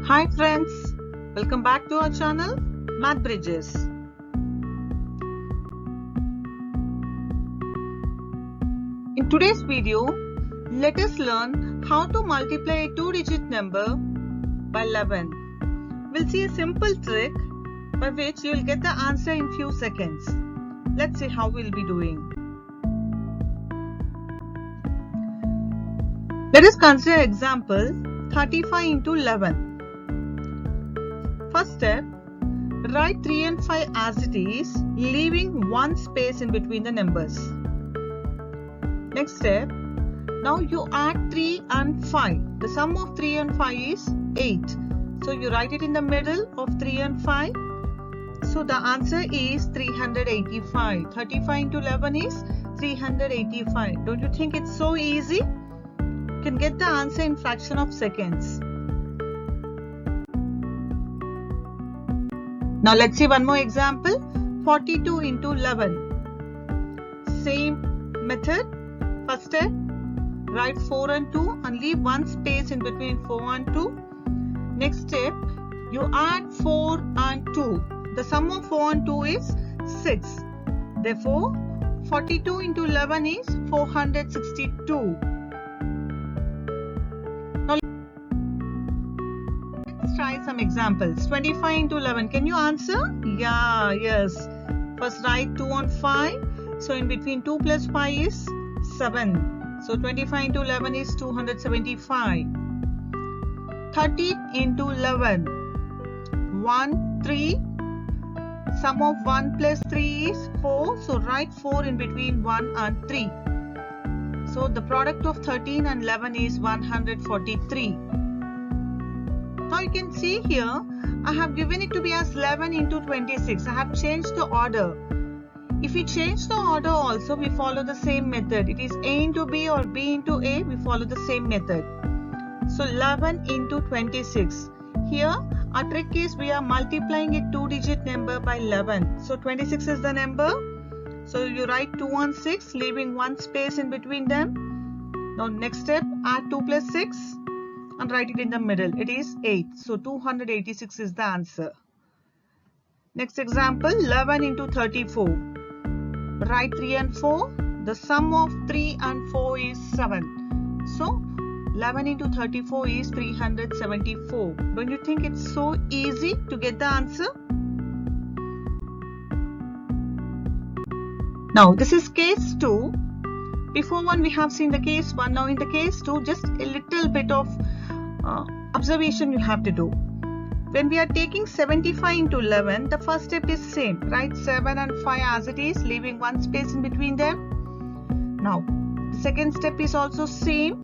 Hi friends, welcome back to our channel Math Bridges. In today's video, let us learn how to multiply a two-digit number by 11. We'll see a simple trick by which you will get the answer in few seconds. Let's see how we'll be doing. Let us consider example 35 into 11. First step, write 3 and 5 as it is, leaving one space in between the numbers. Next step, now you add 3 and 5. The sum of 3 and 5 is 8. So you write it in the middle of 3 and 5. So the answer is 385. 35 into 11 is 385. Don't you think it's so easy? You can get the answer in fraction of seconds. Now let's see one more example. 42 into 11. Same method. First step, write 4 and 2 and leave one space in between 4 and 2. Next step, you add 4 and 2. The sum of 4 and 2 is 6. Therefore, 42 into 11 is 462. Now let's try some examples. 25 into 11. Can you answer? Yeah, yes. First write 2 and 5. So in between 2 plus 5 is 7. So 25 into 11 is 275. 30 into 11. 1, 3. Sum of 1 plus 3 is 4. So write 4 in between 1 and 3. So the product of 13 and 11 is 143. Now you can see here, I have given it to be as 11 into 26. I have changed the order. If we change the order also, we follow the same method. It is A into B or B into A, we follow the same method. So 11 into 26. Here, our trick is we are multiplying a two-digit number by 11. So 26 is the number. So you write 2 and 6, leaving one space in between them. Now next step, add 2 plus 6 and write it in the middle. It is 8. So 286 is the answer. Next example, 11 into 34. Write 3 and 4. The sum of 3 and 4 is 7. So 11 into 34 is 374. Don't you think it's so easy to get the answer? Now this is case 2. Before one we have seen the case 1. Now in the case 2, just a little bit of observation you have to do. When we are taking 75 into 11, the first step is same. Write 7 and 5 as it is, leaving one space in between them. Now, the second step is also same.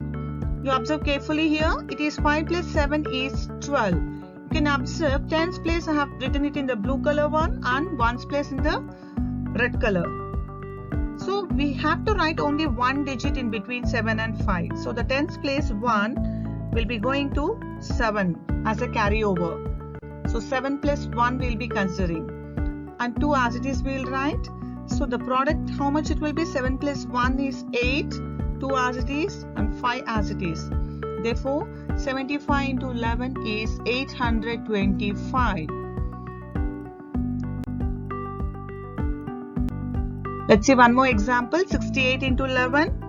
You observe carefully here. It is 5 plus 7 is 12. You can observe tens place I have written it in the blue color one and ones place in the red color. So, we have to write only one digit in between 7 and 5. So, the tens place 1 will be going to 7 as a carryover. So 7 plus 1 we'll be considering and 2 as it is we will write. So the product, how much it will be? 7 plus 1 is 8, 2 as it is and 5 as it is. Therefore 75 into 11 is 825. Let's see one more example. 68 into 11.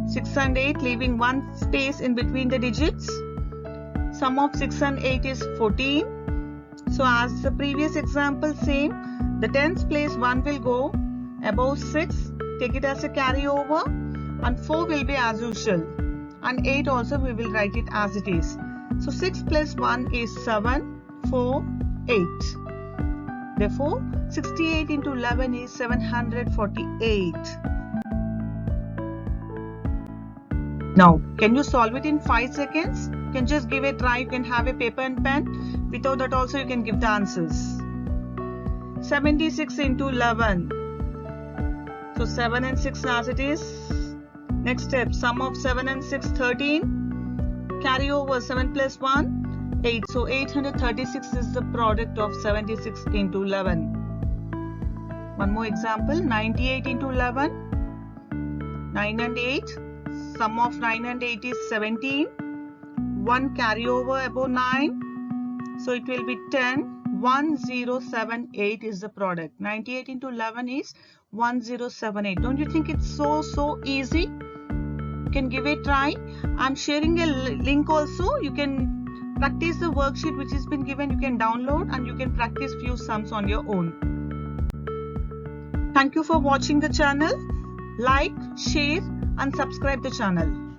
6 and 8, leaving one space in between the digits. Sum of 6 and 8 is 14. So as the previous example same, the tens place 1 will go above 6, take it as a carryover and 4 will be as usual and 8 also we will write it as it is. So 6 plus 1 is 7, 4, 8. Therefore 68 into 11 is 748. Now can you solve it in 5 seconds? You can just give a try. You can have a paper and pen. Without that also you can give the answers. 76 into 11. So 7 and 6 as it is. Next step, sum of 7 and 6, 13. Carry over 7 plus 1, 8. So 836 is the product of 76 into 11. One more example, 98 into 11. 9 and 8. Sum of 9 and 8 is 17. 1 carry over above 9. So it will be 10. 1078 is the product. 98 into 11 is 1078. Don't you think it's so easy? You can give it a try. I'm sharing a link also. You can practice the worksheet which has been given. You can download and you can practice few sums on your own. Thank you for watching the channel. Like, share and subscribe the channel.